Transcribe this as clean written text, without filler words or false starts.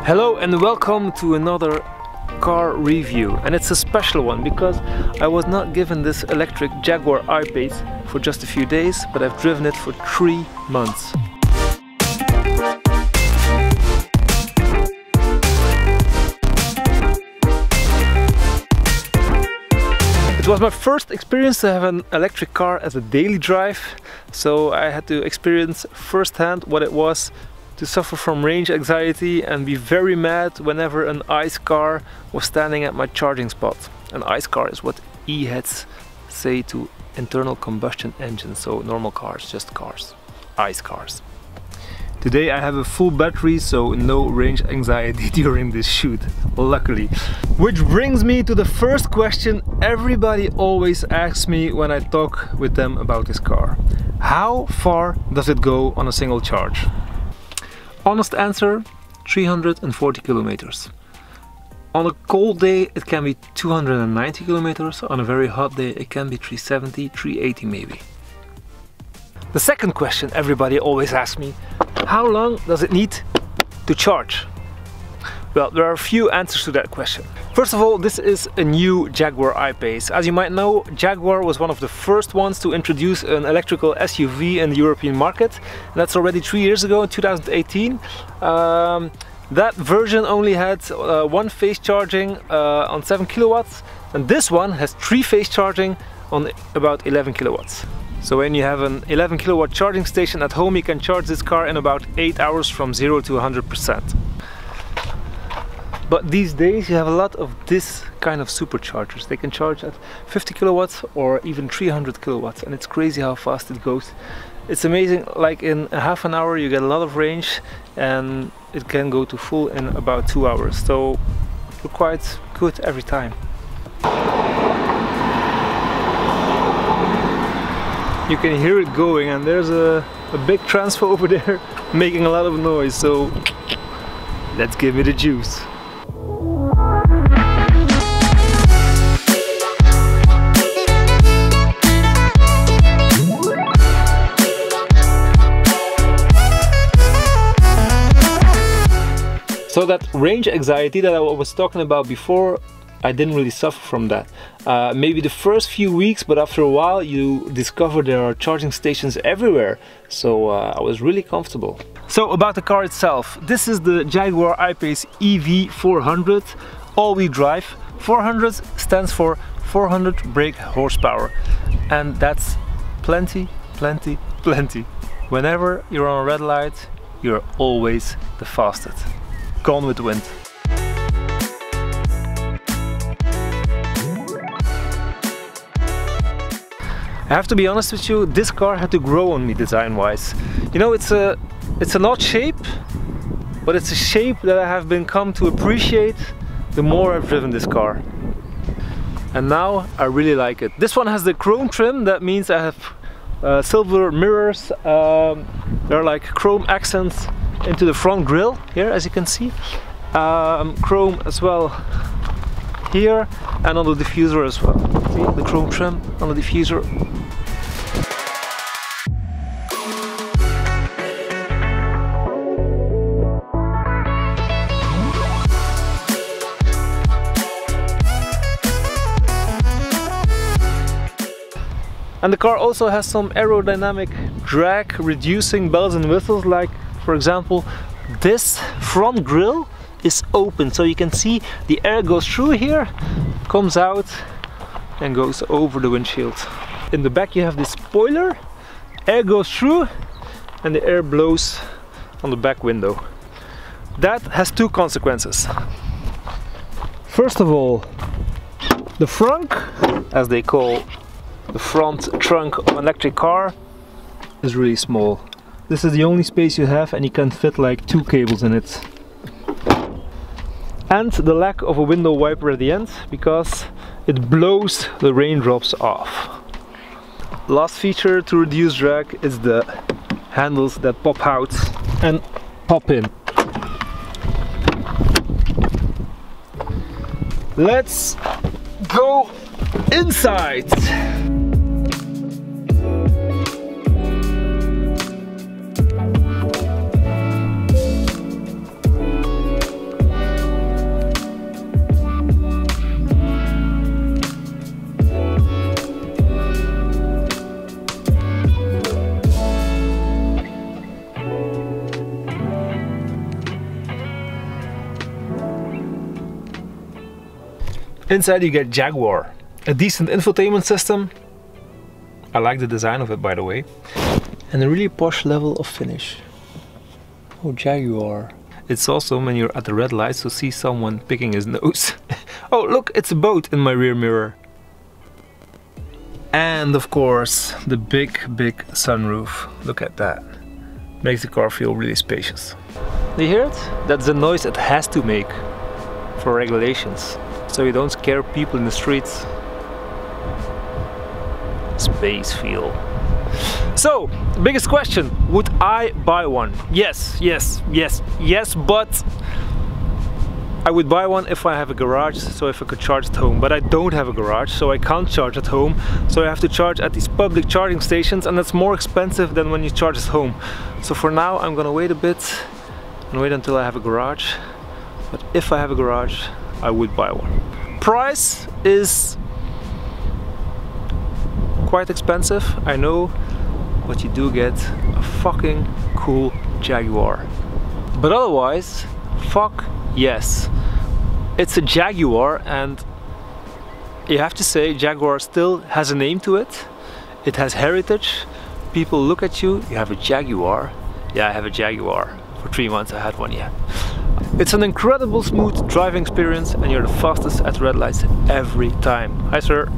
Hello and welcome to another car review, and it's a special one because I was not given this electric Jaguar I-Pace for just a few days, but I've driven it for 3 months. It was my first experience to have an electric car as a daily drive, so I had to experience firsthand what it was to suffer from range anxiety and be very mad whenever an ICE car was standing at my charging spot. An ICE car is what E-heads say to internal combustion engines, so normal cars, just cars, ICE cars. Today I have a full battery, so no range anxiety during this shoot, luckily. Which brings me to the first question everybody always asks me when I talk with them about this car. How far does it go on a single charge? Honest answer, 340 kilometers. On a cold day it can be 290 kilometers, on a very hot day it can be 370, 380 maybe. The second question everybody always asks me, how long does it need to charge? Well, there are a few answers to that question. First of all, this is a new Jaguar I-Pace. As you might know, Jaguar was one of the first ones to introduce an electrical SUV in the European market. And that's already 3 years ago, in 2018. That version only had one phase charging on 7 kilowatts, and this one has 3-phase charging on about 11 kilowatts. So when you have an 11 kilowatt charging station at home, you can charge this car in about 8 hours from 0 to 100%. But these days you have a lot of this kind of superchargers. They can charge at 50 kilowatts or even 300 kilowatts, and it's crazy how fast it goes. It's amazing, like in a half an hour you get a lot of range, and it can go to full in about 2 hours. So you're quite good every time. You can hear it going, and there's a big transfer over there making a lot of noise, so let's give it a juice. So that range anxiety that I was talking about before, I didn't really suffer from that. Maybe the first few weeks, but after a while you discover there are charging stations everywhere. So I was really comfortable. So about the car itself, this is the Jaguar I-Pace EV 400 all-wheel drive. 400 stands for 400 brake horsepower, and that's plenty, plenty, plenty. Whenever you're on a red light, you're always the fastest. Gone with the wind. I have to be honest with you, this car had to grow on me design-wise. You know, it's an odd shape, but it's a shape that I have come to appreciate the more I've driven this car. And now I really like it. This one has the chrome trim, that means I have silver mirrors. There are like chrome accents into the front grille here, as you can see. Chrome as well here, and on the diffuser as well. See the chrome trim on the diffuser. And the car also has some aerodynamic drag reducing bells and whistles, like for example this front grille is open, so you can see the air goes through here, comes out and goes over the windshield. In the back you have this spoiler, air goes through and the air blows on the back window. That has two consequences. First of all, the frunk, as they call the front trunk of an electric car, is really small. This is the only space you have, and you can fit like 2 cables in it. And the lack of a window wiper at the end, because it blows the raindrops off. Last feature to reduce drag is the handles that pop out and pop in. Let's go inside! Inside you get Jaguar, a decent infotainment system. I like the design of it, by the way. And a really posh level of finish. Oh, Jaguar. It's awesome when you're at the red lights to see someone picking his nose. Oh, look, it's a boat in my rear mirror. And of course, the big sunroof. Look at that. Makes the car feel really spacious. Do you hear it? That's the noise it has to make for regulations. So you don't scare people in the streets. Space feel. So, biggest question, would I buy one? Yes, but I would buy one if I have a garage, so if I could charge at home. But I don't have a garage, so I can't charge at home. So I have to charge at these public charging stations, and that's more expensive than when you charge at home. So for now, I'm gonna wait a bit and wait until I have a garage. But if I have a garage, I would buy one. Price is quite expensive, I know, but you do get a fucking cool Jaguar. But otherwise, fuck yes. It's a Jaguar, and you have to say Jaguar still has a name to it. It has heritage. People look at you, you have a Jaguar. Yeah, I have a Jaguar. For 3 months I had one, yeah. It's an incredible smooth driving experience, and you're the fastest at red lights every time. Hi sir.